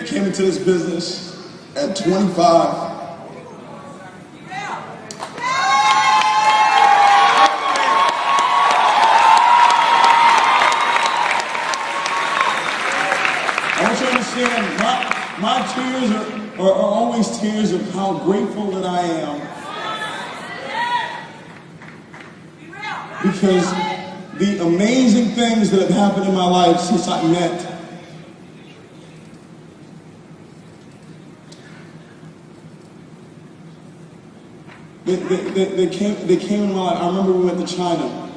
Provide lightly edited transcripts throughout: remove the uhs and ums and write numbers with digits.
I came into this business at 25. I want you to understand, my tears are always tears of how grateful that I am. Because the amazing things that have happened in my life since I met They came in my life. I remember we went to China.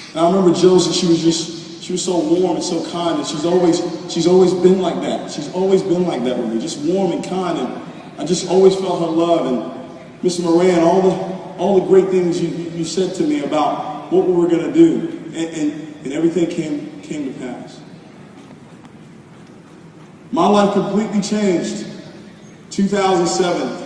And I remember Josie, she was so warm and so kind, and she's always been like that. She's always been like that with me, just warm and kind, and I just always felt her love. And Mr. Moran, all the great things you said to me about what we were gonna do, and everything came to pass. My life completely changed. 2007.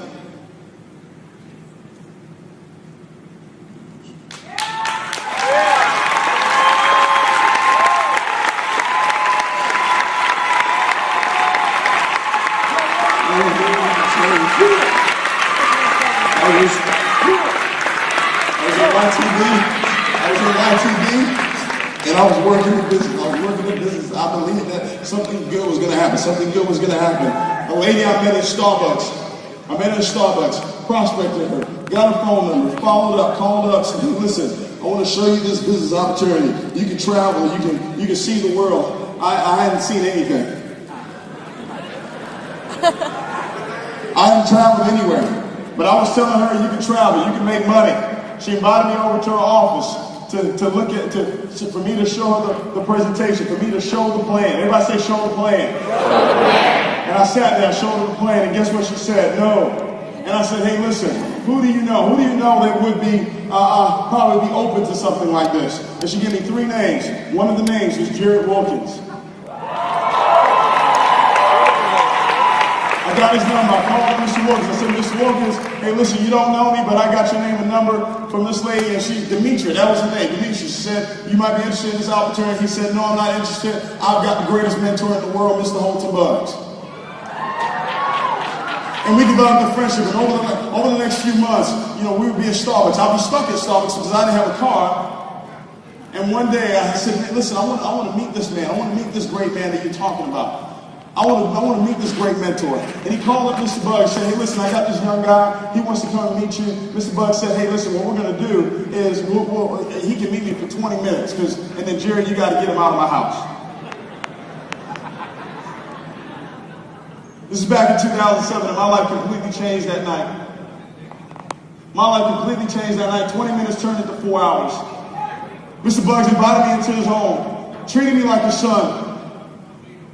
I was on live TV, and I was working the business. I believed that something good was going to happen. A lady I met at Starbucks. Prospected her, got a phone number, followed up, called up, said, listen, I want to show you this business opportunity. You can travel, you can see the world. I hadn't seen anything. I hadn't traveled anywhere. But I was telling her, you can travel, you can make money. She invited me over to her office for me to show her the presentation, for me to show the plan. Everybody say, show the plan. And I sat there, showed her the plan, and guess what she said? No. And I said, hey, listen, who do you know that would be probably be open to something like this? And she gave me 3 names. One of the names was Jared Wilkins. I got his number. I called Mr. Wilkins. I said, Mr. Wilkins, hey, listen, you don't know me, but I got your name and number from this lady, and she's Demetria. That was her name, Demetria. She said, you might be interested in this opportunity. He said, no, I'm not interested. I've got the greatest mentor in the world, Mr. Holton Buggs. And we developed a friendship, and over the next few months, we would be at Starbucks. I'd be stuck at Starbucks because I didn't have a car. And one day I said, hey, listen, I want to meet this man. I want to meet this great man that you're talking about. I want to meet this great mentor. And he called up Mr. Buggs, said, hey, listen, I got this young guy. He wants to come and meet you. Mr. Buggs said, hey, listen, what we're going to do is he can meet me for 20 minutes. And then, Jerry, you got to get him out of my house. This is back in 2007, and my life completely changed that night. 20 minutes turned into 4 hours. Mr. Buggs invited me into his home, treated me like a son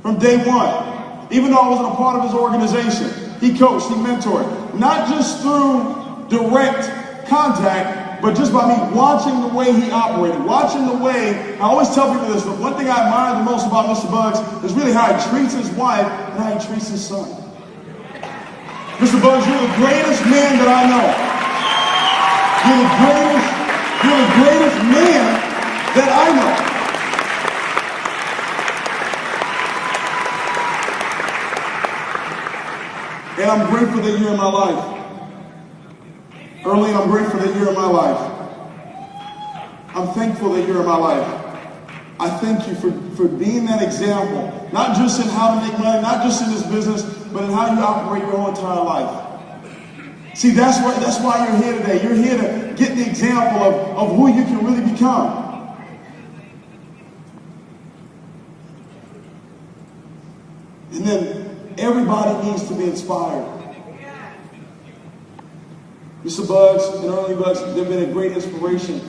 from day one. Even though I wasn't a part of his organization, he coached, he mentored, not just through direct contact, but just by me watching the way he operated, watching the way, I always tell people this, but one thing I admire the most about Mr. Buggs is really how he treats his wife and how he treats his son. Mr. Buggs, you're the greatest man that I know. You're the greatest man that I know. And I'm grateful that you're in my life. Early, I'm grateful that you're in my life. I'm thankful that you're in my life. I thank you for being that example, not just in how to make money, not just in this business, but in how you operate your whole entire life. See, that's why you're here today. You're here to get the example of who you can really become. And then everybody needs to be inspired. Mr. Buggs and Early Buggs, they've been a great inspiration,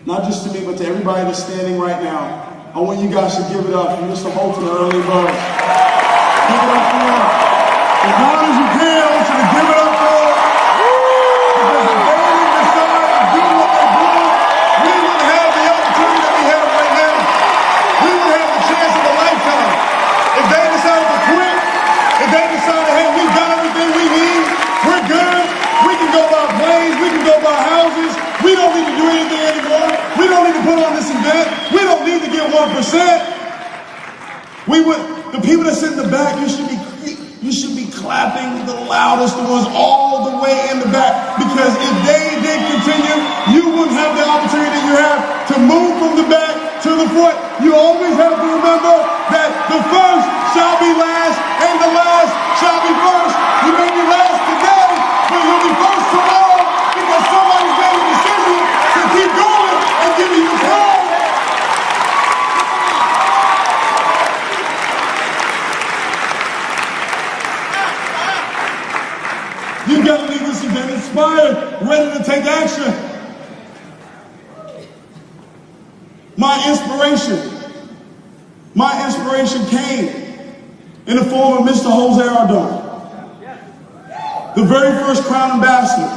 not just to me, but to everybody that's standing right now. I want you guys to give it up for Mr. Holton and Early Buggs. Give it up for them. As hard as you can, I want you to give it up for them. Because if they didn't decide to do what they're doing, we wouldn't have the opportunity that we have right now. We would have the chance of a lifetime. If they decided to quit, if they decided, hey, we've got everything we need, we're good, we can go buy planes, we can go buy houses, we don't need to do anything anymore, we don't need to put on this event, we don't need to get 1%, we would The people that sit in the back, you should be clapping the loudest, the ones all the way in the back. Because if they did continue, you wouldn't have the opportunity that you have to move from the back to the front. You always have to remember that the first shall be last and the last shall be first. You may be last today, but you'll be first tomorrow because somebody's made a decision to keep going and giving you time. You've got to leave this event inspired, ready to take action. My inspiration came in the form of Mr. Jose Ardon, the very first Crown Ambassador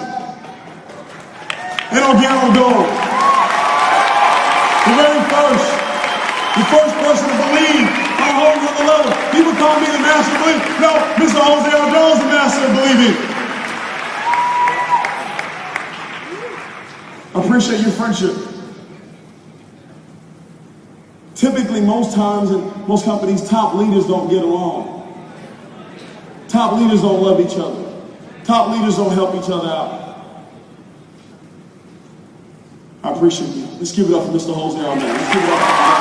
in OrGano Gold. The first person to believe on a whole nother level. People call me the master of belief. No, Mr. Jose Ardon is the master of believing. I appreciate your friendship. Typically, most times in most companies, top leaders don't get along. Top leaders don't love each other. Top leaders don't help each other out. I appreciate you. Let's give it up for Mr. Jose Ardon. Let's give it up for him.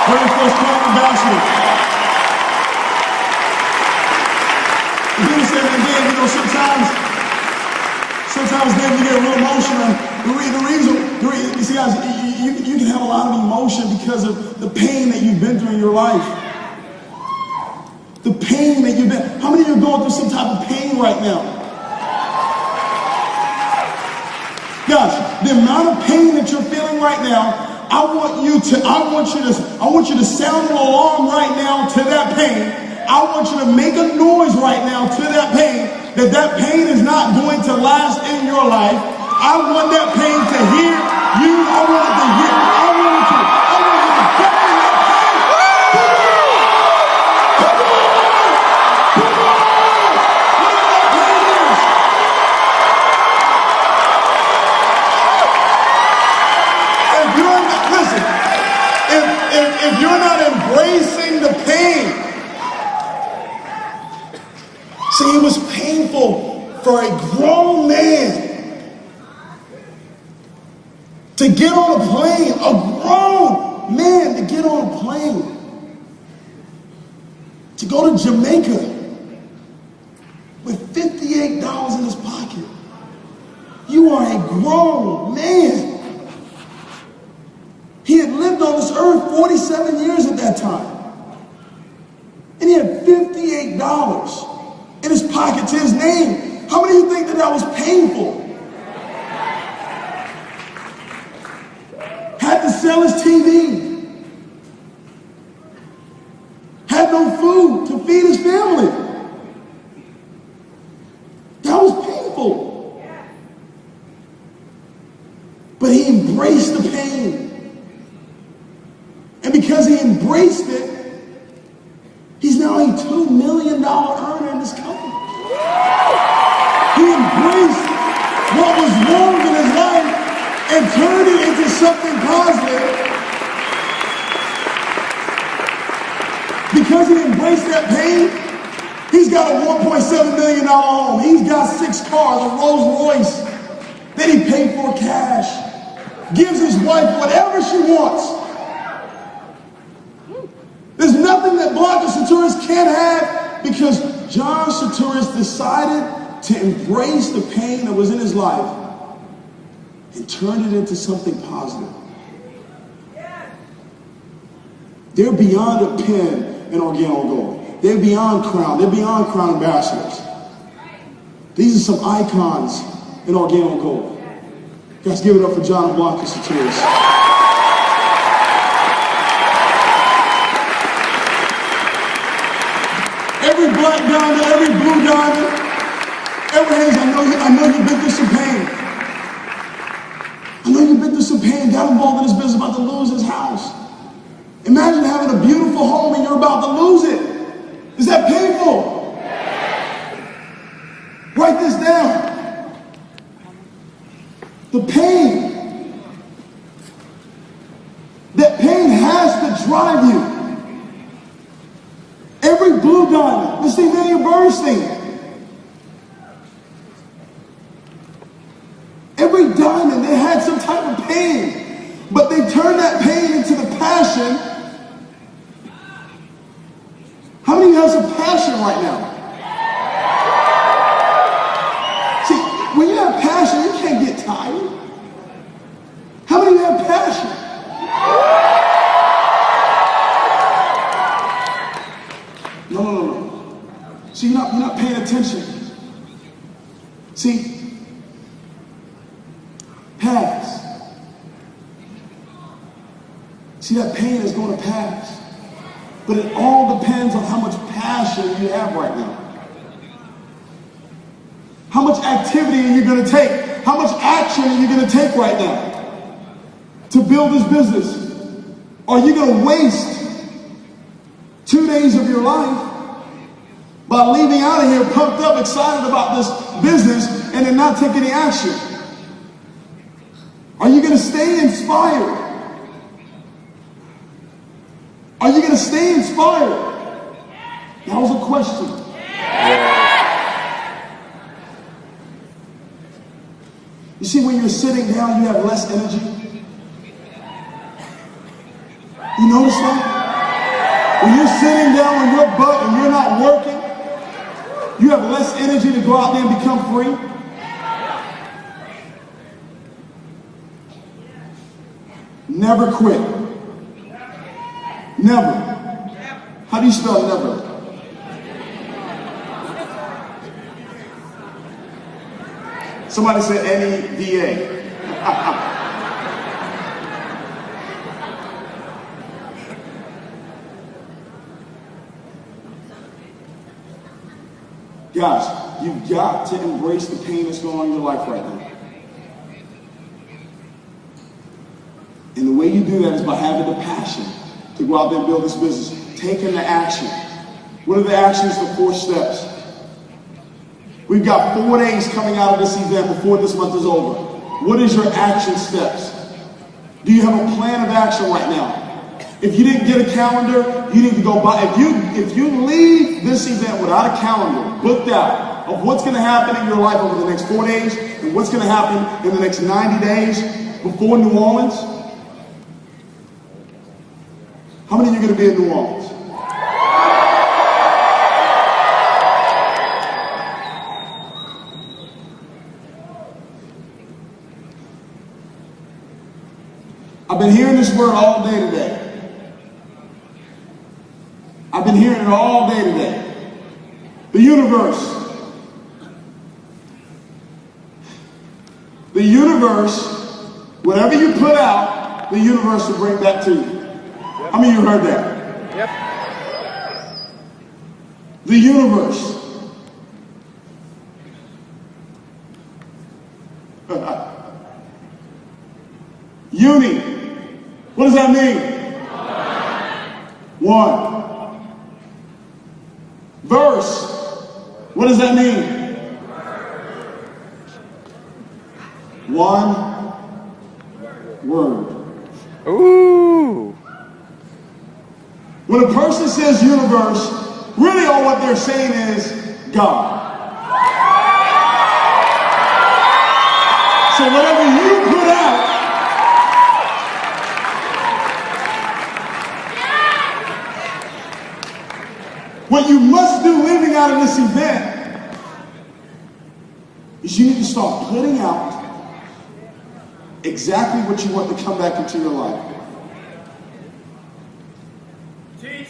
Very first Crown Ambassador. And he was saying again, you know, sometimes then you get real emotional. The reason, you see guys, you can have a lot of emotion because of the pain that you've been through in your life. The pain that you've been, how many of you are going through some type of pain right now? Guys, the amount of pain that you're feeling right now, I want you to sound an alarm right now to that pain. I want you to make a noise right now to that pain, that pain is not going to last in your life. I want that pain to hear you. I want it to hear. I want you to get in that pain. Come on. If you're not embracing the pain, see, it was painful for a grown man to get on a plane, a grown man to get on a plane, to go to Jamaica with $58 in his pocket. You are a grown man. He had lived on this earth 47 years at that time. And he had $58 in his pocket to his name. How many of you think that was painful? Had to sell his TV. Had no food to feed his family. That was painful. But he embraced the pain. And because he embraced it, he's now a $2 million earner in this company. He embraced what was wrong in his life and turned it into something positive. Because he embraced that pain, he's got a $1.7 million home. He's got 6 cars, a Rolls Royce that he paid for cash. Gives his wife whatever she wants. There's nothing that Blanca Saturis can't have because John Saturis decided to embrace the pain that was in his life and turned it into something positive. They're beyond a pin in OrGano Gold. They're beyond crown. They're beyond crown ambassadors. These are some icons in OrGano Gold. Guys, give it up for John and Blanca Saturis. Every black diamond, every blue diamond, every Hayes, I know you've been through some pain. I know you've been through some pain, got involved in this business, about to lose his house. Imagine having a beautiful home and you're about to lose it. Is that painful? Write this down. The pain. That pain has to drive you. Every blue diamond, Mr. Emmanuel Bernstein. Every diamond, they had some type of pain, but they turned that pain into the passion. How many of you have some passion right now? See, when you have passion, you can't get tired. How many of you have passion? No. See, you're not paying attention. See, pass. See, that pain is going to pass. But it all depends on how much passion you have right now. How much activity are you going to take? How much action are you going to take right now to build this business? Are you going to waste 2 days of your life by leaving out of here pumped up, excited about this business, and then not take any action? Are you going to stay inspired? Are you going to stay inspired? That was a question. You see, when you're sitting down, you have less energy. You notice that? When you're sitting down on your butt and you're not working, you have less energy to go out there and become free. Never quit. Never. How do you spell never? Somebody said N-E-V-A. Guys, you've got to embrace the pain that's going on in your life right now. And the way you do that is by having the passion to go out there and build this business, taking the action. What are the actions? The 4 steps. We've got 4 days coming out of this event before this month is over. What is your action steps? Do you have a plan of action right now? If you didn't get a calendar, you need to go buy. If you leave this event without a calendar booked out of what's going to happen in your life over the next 4 days and what's going to happen in the next 90 days before New Orleans, how many of you are going to be in New Orleans? I've been hearing this word all day today. I've been hearing it all day today. The universe. The universe, whatever you put out, the universe will bring back to you. How many of you heard that? Yep. The universe. Uni. What does that mean? One. Verse. What does that mean? One word. Ooh. When a person says universe, really all what they're saying is God. So whatever you put out, what you must do living out of this event is you need to start putting out exactly what you want to come back into your life. Teach.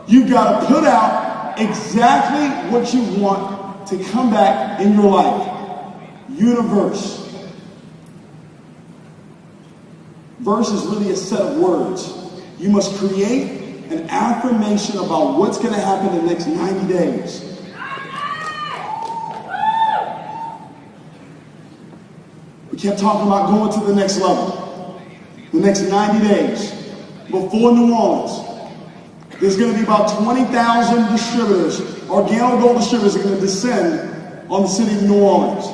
You've got to put out exactly what you want to come back in your life. Universe. Verse is really a set of words. You must create an affirmation about what's going to happen in the next 90 days. We kept talking about going to the next level. The next 90 days before New Orleans. There's going to be about 20,000 distributors, OrGano gold distributors, are going to descend on the city of New Orleans.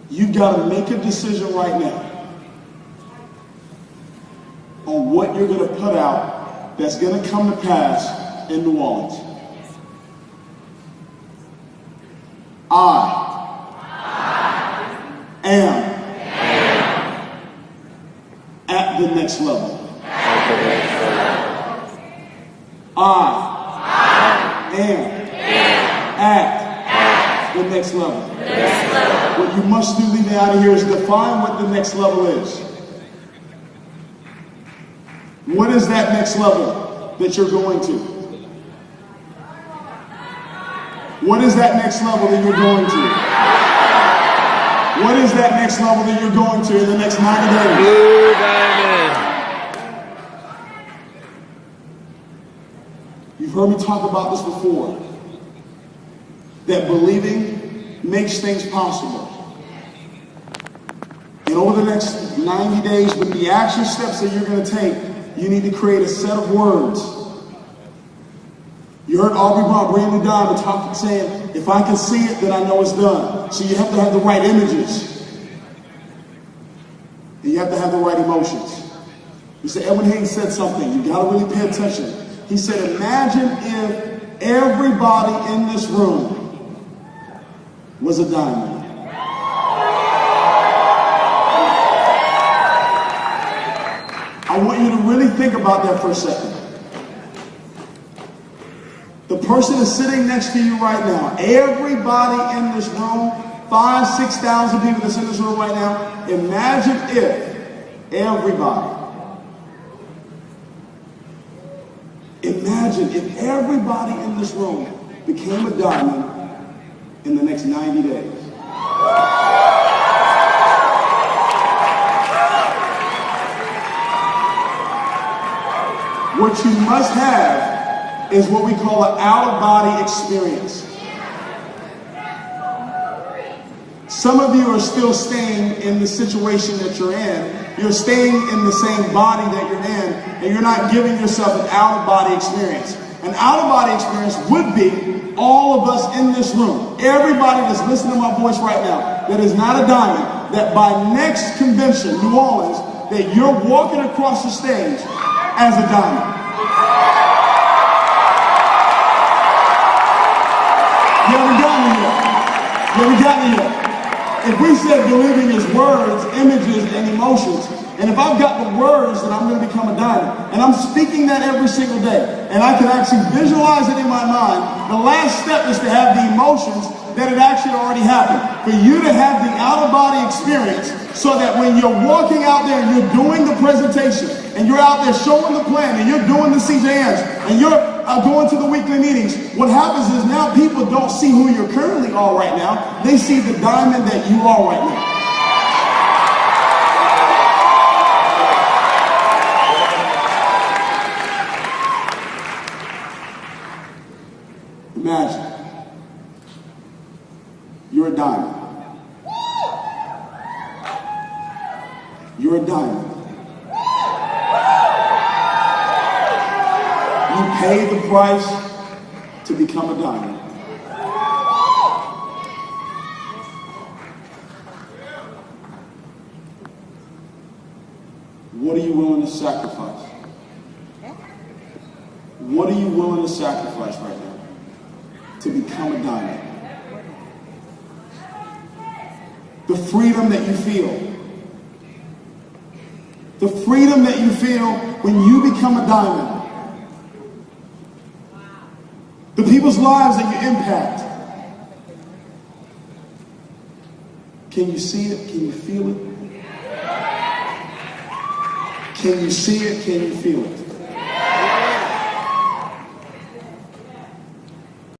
You've got to make a decision right now. on what you're going to put out that's going to come to pass in New Orleans. I am at the next level. I am at the next level. What you must do leaving out of here is define what the next level is. What is that next level that you're going to? What is that next level that you're going to? What is that next level that you're going to in the next 90 days? Blue diamond. You've heard me talk about this before. That believing makes things possible. And over the next 90 days, with the action steps that you're going to take, you need to create a set of words. You heard Aubrey Brown, Brandon Diamond talking, saying, if I can see it, then I know it's done. So you have to have the right images. And you have to have the right emotions. You said, Edwin Haynes said something. You got to really pay attention. He said, imagine if everybody in this room was a diamond. I want you to really think about that for a second. The person is sitting next to you right now. Everybody in this room, 5,000, 6,000 people that's in this room right now, imagine if everybody in this room became a diamond in the next 90 days. What you must have is what we call an out-of-body experience. Some of you are still staying in the situation that you're in. You're staying in the same body that you're in, and you're not giving yourself an out-of-body experience. An out-of-body experience would be all of us in this room, everybody that's listening to my voice right now, that is not a diamond, that by next convention, New Orleans, that you're walking across the stage as a diamond. You haven't gotten it yet. You haven't gotten it yet. If we said believing is words, images, and emotions, and if I've got the words that I'm going to become a diamond, and I'm speaking that every single day, and I can actually visualize it in my mind, the last step is to have the emotions that it actually already happened. For you to have the out-of-body experience so that when you're walking out there and you're doing the presentation, and you're out there showing the plan, and you're doing the CJNs, and you're going to the weekly meetings, what happens is now people don't see who you currently are right now. They see the diamond that you are right now. Imagine you're a diamond. You're a diamond. You pay the price to become a diamond. What are you willing to sacrifice? What are you willing to sacrifice right now to become a diamond? The freedom that you feel. The freedom that you feel when you become a diamond. The people's lives that you impact. Can you see it? Can you feel it? Can you see it? Can you feel it?